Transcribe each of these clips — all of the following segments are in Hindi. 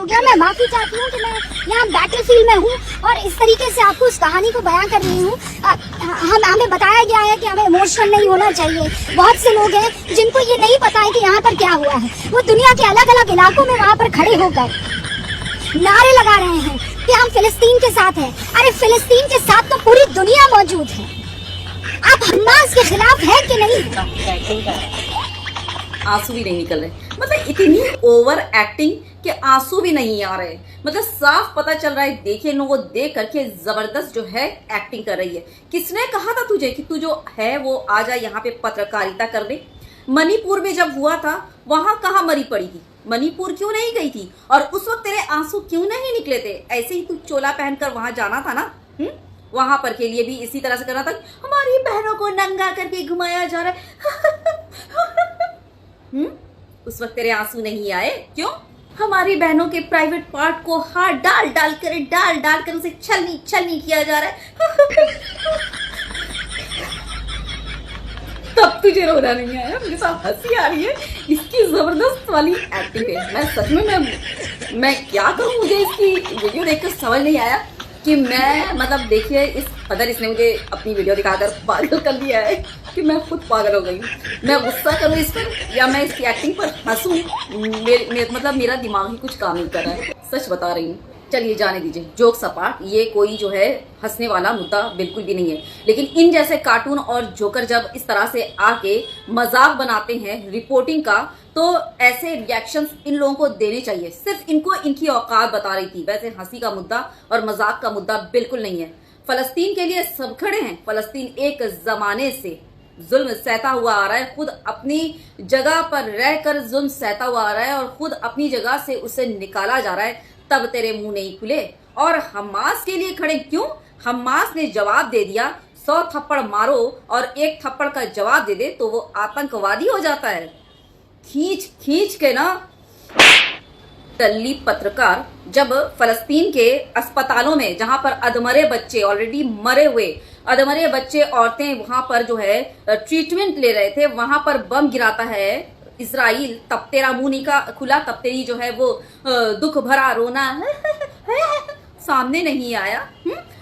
गया। मैं माफी चाहती हूँ कि मैं यहाँ बैटलफील्ड में हूँ और इस तरीके से आपको उस कहानी को बयां कर रही हूँ। हमें बताया गया है कि हमें इमोशनल नहीं होना चाहिए। बहुत से लोग हैं जिनको ये नहीं पता है कि यहाँ पर क्या हुआ है। वो दुनिया के अलग अलग इलाकों में वहाँ पर खड़े होकर नारे लगा रहे हैं कि हम फिलिस्तीन के साथ हैं। अरे फिलिस्तीन के साथ तो पूरी दुनिया मौजूद है। आप हमास के खिलाफ है कि नहीं? आंसू भी नहीं निकल रहे, मतलब इतनी ओवर एक्टिंग कि आंसू भी नहीं आ रहे। मतलब साफ पता चल रहा है, देखिए लोगों को देख करके जबरदस्त जो है एक्टिंग कर रही है। किसने कहा था तुझे कि तू जो है वो आ जा यहाँ पे पत्रकारिता करने? मणिपुर में जब हुआ था वहां कहाँ मरी पड़ी थी? मणिपुर क्यों नहीं गई थी? और उस वक्त तेरे आंसू क्यों नहीं निकले थे? ऐसे ही तू चोला पहनकर वहां जाना था ना। वहां पर के लिए भी इसी तरह से करना था, हमारी बहनों को नंगा करके घुमाया जा रहा है। उस वक्त तेरे आंसू नहीं आए क्यों? हमारी बहनों के प्राइवेट पार्ट को हाथ डाल डाल कर उसे छलनी किया जा रहा है। तब तुझे रोना नहीं आया? मुझे साथ हंसी आ रही है इसकी जबरदस्त वाली एक्टिंग है। मैं सच में मैं क्या कहूँ, मुझे इसकी वीडियो देखकर समझ नहीं आया कि मैं, मतलब देखिए इस कदर इसने मुझे अपनी वीडियो दिखाकर पागल कर दिया है कि मैं खुद पागल हो गई। मैं गुस्सा करूँ इस पर या मैं इसकी एक्टिंग पर हंसूं, मतलब मेरा दिमाग ही कुछ काम नहीं कर रहा है, सच बता रही हूँ। चलिए जाने दीजिए, जोक सपाट, ये कोई जो है हंसने वाला मुद्दा बिल्कुल भी नहीं है। लेकिन इन जैसे कार्टून और जोकर जब इस तरह से आके मजाक बनाते हैं रिपोर्टिंग का, तो ऐसे रिएक्शंस इन लोगों को देने चाहिए। सिर्फ इनको इनकी औकात बता रही थी। वैसे हंसी का मुद्दा और मजाक का मुद्दा बिल्कुल नहीं है। फलस्तीन के लिए सब खड़े हैं। फलस्तीन एक जमाने से जुल्म सहता हुआ आ रहा है, खुद अपनी जगह पर रहकर जुल्म सहता हुआ आ रहा है और खुद अपनी जगह से उसे निकाला जा रहा है। तब तेरे मुंह नहीं खुले। और हमास के लिए खड़े क्यों? हमास ने जवाब दे दिया, 100 थप्पड़ मारो और 1 थप्पड़ का जवाब दे दे तो वो आतंकवादी हो जाता है। खींच के ना दिल्ली पत्रकार जब फलस्तीन के अस्पतालों में, जहां पर अधमरे बच्चे, ऑलरेडी मरे हुए अधमरे बच्चे, औरतें वहां पर जो है ट्रीटमेंट ले रहे थे, वहां पर बम गिराता है इजराइल। तब तेरा मुंह नहीं का खुला, तब तेरी जो है वो दुख भरा रोना सामने नहीं आया।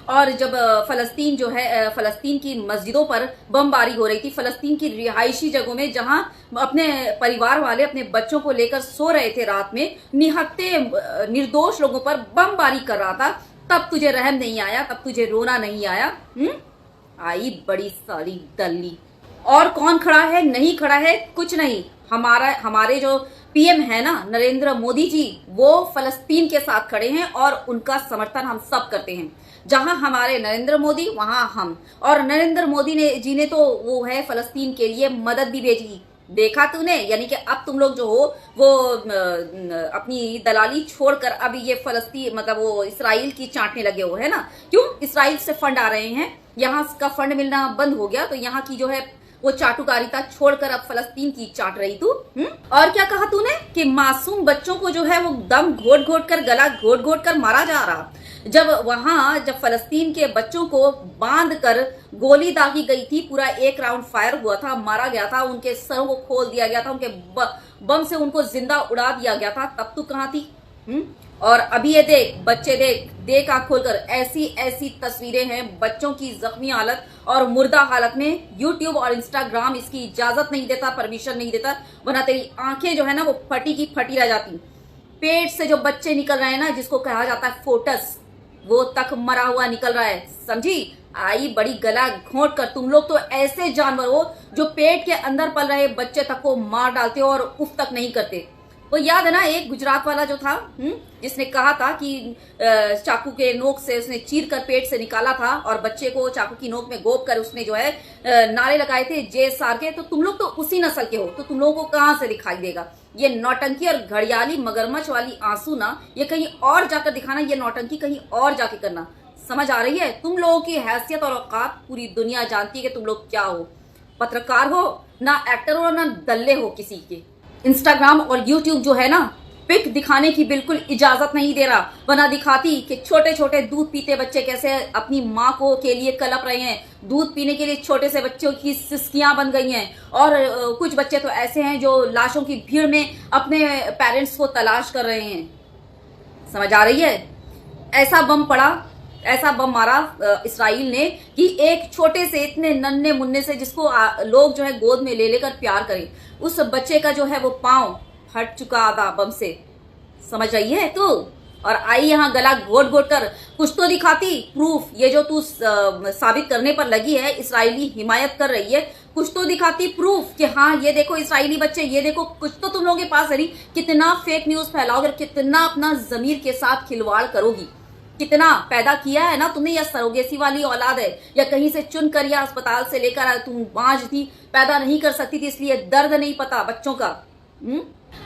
और जब फलस्तीन जो है, फलस्तीन की मस्जिदों पर बमबारी हो रही थी, फलस्तीन की रिहायशी जगहों में जहां अपने परिवार वाले अपने बच्चों को लेकर सो रहे थे रात में, निहत्थे निर्दोष लोगों पर बमबारी कर रहा था, तब तुझे रहम नहीं आया, तब तुझे रोना नहीं आया। आई बड़ी सारी दल्ली। और कौन खड़ा है? नहीं खड़ा है कुछ नहीं। हमारे जो पीएम है ना नरेंद्र मोदी जी, वो फलस्तीन के साथ खड़े हैं और उनका समर्थन हम सब करते हैं। जहां हमारे नरेंद्र मोदी वहां हम। और नरेंद्र मोदी जी ने तो वो है फलस्तीन के लिए मदद भी भेजी। देखा तूने? यानी कि अब तुम लोग जो हो वो अपनी दलाली छोड़कर अब ये फलस्तीन, मतलब वो इसराइल की चाटने लगे हो, है ना? क्यों? इसराइल से फंड आ रहे हैं, यहाँ का फंड मिलना बंद हो गया, तो यहाँ की जो है वो चाटुकारिता छोड़कर अब फलस्तीन की चाट रही तू। और क्या कहा तूने कि मासूम बच्चों को जो है वो दम घोट घोट कर, गला घोट घोट कर मारा जा रहा। जब फलस्तीन के बच्चों को बांध कर गोली दागी गई थी, पूरा 1 राउंड फायर हुआ था, मारा गया था, उनके सरों को खोल दिया गया था, उनके बम से उनको जिंदा उड़ा दिया गया था, तब तू कहाँ थी? और अभी ये देख, बच्चे देख आंख खोलकर, ऐसी तस्वीरें हैं बच्चों की जख्मी हालत और मुर्दा हालत में। यूट्यूब और इंस्टाग्राम इसकी इजाजत नहीं देता, परमिशन नहीं देता, वरना तेरी आंखें जो है ना वो फटी की फटी रह जाती। पेट से जो बच्चे निकल रहे हैं ना, जिसको कहा जाता है फोटस, वो तक मरा हुआ निकल रहा है, समझी? आई बड़ी गला घोंट कर। तुम लोग तो ऐसे जानवर हो जो पेट के अंदर पल रहे बच्चे तक को मार डालते हो और उफ तक नहीं करते। वो याद है ना एक गुजरात वाला जो था, जिसने कहा था कि चाकू के नोक से उसने चीर कर पेट से निकाला था और बच्चे को चाकू की नोक में गोप कर उसने जो है नारे लगाए थे जय सार के। तो तुम लोग तो उसी नस्ल के हो, तो तुम लोगों को कहां से दिखाई देगा ये नौटंकी और घड़ियाली मगरमच्छ वाली आंसू ना? ये कहीं और जाकर दिखाना, ये नौटंकी कहीं और जाके करना। समझ आ रही है? तुम लोगों की हैसियत और औकात पूरी दुनिया जानती है कि तुम लोग क्या हो। पत्रकार हो ना, एक्टर हो ना, दल्ले हो किसी के। इंस्टाग्राम और यूट्यूब जो है ना, पिक दिखाने की बिल्कुल इजाजत नहीं दे रहा, वरना दिखाती कि छोटे छोटे दूध पीते बच्चे कैसे अपनी माँ को के लिए कलप रहे हैं। दूध पीने के लिए छोटे से बच्चों की सिसकियां बन गई हैं। और कुछ बच्चे तो ऐसे हैं जो लाशों की भीड़ में अपने पेरेंट्स को तलाश कर रहे हैं। समझ आ रही है? ऐसा बम पड़ा, ऐसा बम मारा इसराइल ने कि एक छोटे से इतने नन्हे मुन्ने से जिसको लोग जो है गोद में ले लेकर प्यार करें, उस बच्चे का जो है वो पांव फट चुका था बम से। समझ रही है तू? और आई यहाँ गला घोट घोट कर कुछ तो दिखाती प्रूफ। ये जो तू साबित करने पर लगी है इसराइली हिमायत कर रही है, कुछ तो दिखाती प्रूफ कि हाँ ये देखो इसराइली बच्चे, ये देखो। कुछ तो तुम लोगों के पास है नहीं। कितना फेक न्यूज फैलाओगे, कितना अपना जमीर के साथ खिलवाड़ करोगी। कितना पैदा किया है ना तुमने, या सरोगेसी वाली औलाद है, या कहीं से चुन कर या अस्पताल से लेकर आए, तुम बांझ थी, पैदा नहीं कर सकती थी, इसलिए दर्द नहीं पता बच्चों का।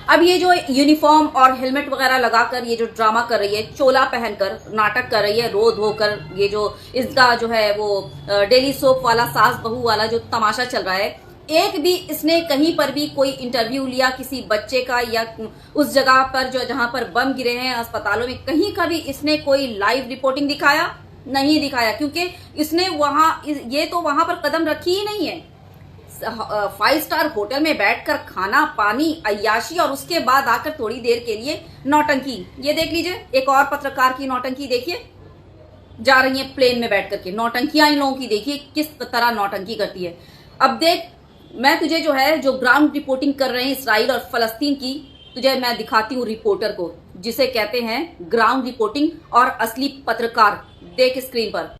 अब ये जो यूनिफॉर्म और हेलमेट वगैरह लगाकर ये जो ड्रामा कर रही है, चोला पहनकर नाटक कर रही है, रो धोकर, ये जो इसका जो है वो डेली सोप वाला सास बहू वाला जो तमाशा चल रहा है, एक भी इसने कहीं पर भी कोई इंटरव्यू लिया किसी बच्चे का, या उस जगह पर जो जहां पर बम गिरे हैं अस्पतालों में, कहीं का भी इसने कोई लाइव रिपोर्टिंग दिखाया? नहीं दिखाया, क्योंकि इसने ये तो वहां पर कदम रखी ही नहीं है। 5 स्टार होटल में बैठकर खाना पानी अय्याशी, और उसके बाद आकर थोड़ी देर के लिए नौटंकी। ये देख लीजिए, एक और पत्रकार की नौटंकी देखिए, जा रही है प्लेन में बैठ करके। नौटंकियां इन लोगों की देखिए किस तरह नौटंकी करती है। अब देख, मैं तुझे जो है जो ग्राउंड रिपोर्टिंग कर रहे हैं इसराइल और फलस्तीन की, तुझे मैं दिखाती हूँ रिपोर्टर को, जिसे कहते हैं ग्राउंड रिपोर्टिंग और असली पत्रकार। देख स्क्रीन पर,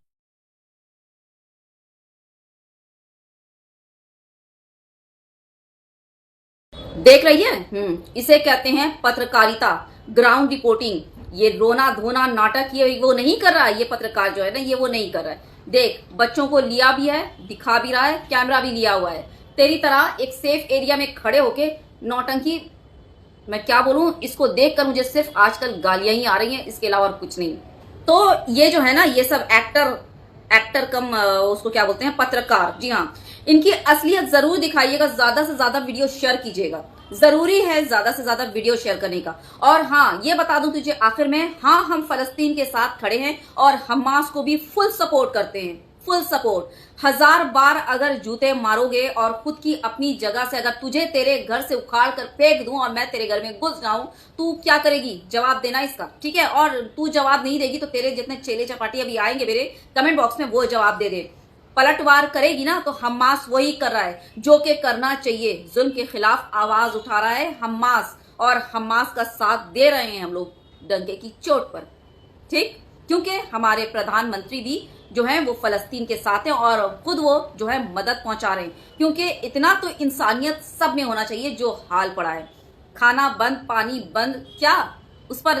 देख रही है? इसे कहते हैं पत्रकारिता, ग्राउंड रिपोर्टिंग। ये रोना धोना नाटक ये वो नहीं कर रहा है, ये पत्रकार जो है ना, ये वो नहीं कर रहा है। देख, बच्चों को लिया भी है, दिखा भी रहा है, कैमरा भी लिया हुआ है। तेरी तरह एक सेफ एरिया में खड़े होके नौटंकी, मैं क्या बोलूं, इसको देखकर मुझे सिर्फ आजकल गालियां ही आ रही हैं, इसके अलावा और कुछ नहीं। तो ये जो है ना, ये सब एक्टर कम उसको क्या बोलते हैं, पत्रकार। जी हाँ, इनकी असलियत जरूर दिखाइएगा, ज्यादा से ज्यादा वीडियो शेयर कीजिएगा। जरूरी है ज्यादा से ज्यादा वीडियो शेयर करने का। और हाँ, ये बता दूं तुझे आखिर में, हाँ हम फलस्तीन के साथ खड़े हैं और हमास को भी फुल सपोर्ट करते हैं, फुल सपोर्ट। 1000 बार अगर जूते मारोगे और खुद की अपनी जगह से अगर तुझे तेरे घर से उखाड़ कर फेंक दूं और मैं तेरे घर में घुस जाऊं, तू क्या करेगी? जवाब देना इसका, ठीक है? और तू जवाब नहीं देगी तो तेरे जितने चेले चपाटी अभी आएंगे मेरे कमेंट बॉक्स में, वो जवाब दे दे। पलटवार करेगी ना तो हमास वही कर रहा है जो कि करना चाहिए। जुल्म के खिलाफ आवाज उठा रहा है हमास, और हमास का साथ दे रहे हैं हम लोग डंके की चोट पर, ठीक? क्योंकि हमारे प्रधानमंत्री भी जो है वो फलस्तीन के साथ हैं और खुद वो जो है मदद पहुंचा रहे हैं। क्योंकि इतना तो इंसानियत सब में होना चाहिए जो हाल पड़ा है। खाना बंद, पानी बंद, क्या उस पर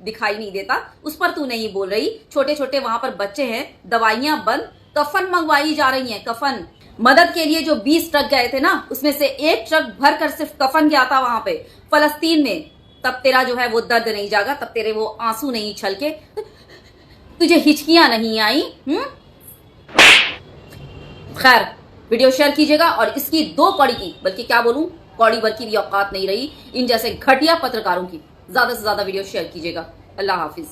दिखाई नहीं देता? उस पर तू नहीं बोल रही। छोटे छोटे वहां पर बच्चे हैं, दवाइयां बंद, कफन मंगवाई जा रही हैं, कफन। मदद के लिए जो 20 ट्रक गए थे ना, उसमें से 1 ट्रक भर कर सिर्फ कफन गया था वहां पे फलस्तीन में। तब तेरा जो है वो दर्द नहीं जागा, तब तेरे वो आंसू नहीं छलके, तुझे हिचकियां नहीं आई। खैर, वीडियो शेयर कीजिएगा और इसकी 2 कौड़ी की, बल्कि क्या बोलूं, कौड़ी भर की भी औकात नहीं रही इन जैसे घटिया पत्रकारों की। ज्यादा से ज्यादा वीडियो शेयर कीजिएगा। अल्लाह हाफिज।